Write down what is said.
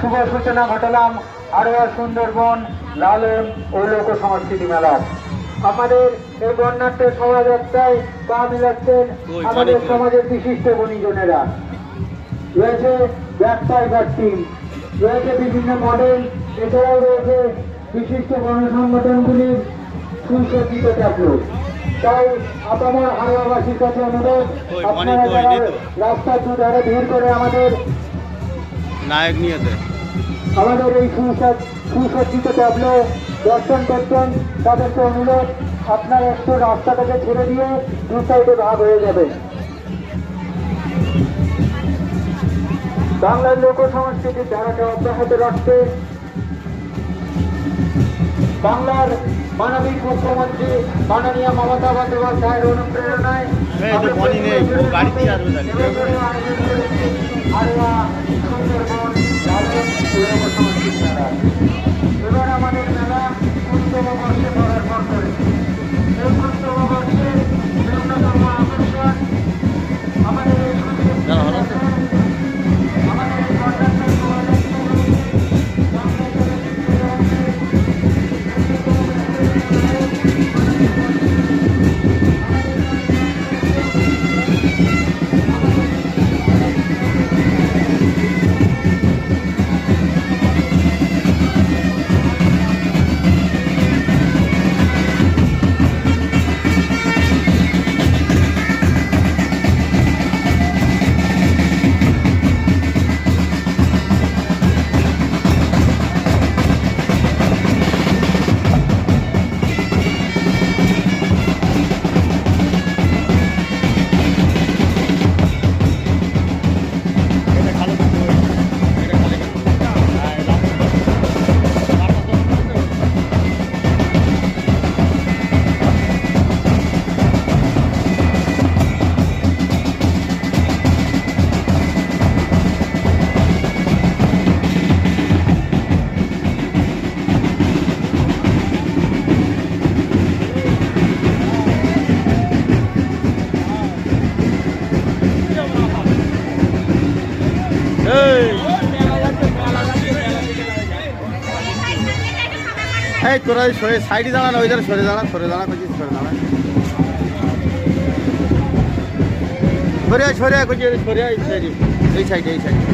শুভ সূচনা ঘটালাম আড়োয়া সুন্দরবন লালন ও লোক সংস্কৃতি মেলার। আমাদের এই বর্ণাঢ্য শোভাযাত্রায় পা মিলাচ্ছেন আমাদের সমাজের বিশিষ্ট গুণীজনেরা। রয়েছে ব্যবসায়িক টিম, রয়েছে বিভিন্ন মডেল, এছাড়াও রয়েছে বিশিষ্ট গণসংগঠনগুলির সুসজ্জিত ট্যাবলো। তাই আপনার আড়োয়াবাসীর কাছে অনুরোধ, আপনারা যারা রাস্তার দুধারে ভিড় করে আমাদের নায়ক নিয়ে আমাদের এই সুসজ্জিত ট্যাবলো দর্শন করছেন, তাদেরকে অনুরোধ আপনারা একটু রাস্তাটাকে ছেড়ে দিয়ে দু সাইডে ভাগ হয়ে যাবে। বাংলার লোক সংস্কৃতির ধারাকে অব্যাহত রাখতে বাংলার মানবিক মুখ্যমন্ত্রী মাননীয় মমতা বন্দ্যোপাধ্যায়ের অনুপ্রেরণায় এবার আমাদের মেলা উত্তম বর্ষে পদার্পণ করেছে। এই উত্তম বর্ষে ন্যূনতম আকর্ষণ আমাদের এই এই তোরা সরে সাইডে দাঁড়ানো, ওই ধারে সরে দাঁড়া, সরে দাঁড়া করছিস, সরে দাঁড়া, সরে সরে করছি, সরে এই সাইডে, এই সাইডে।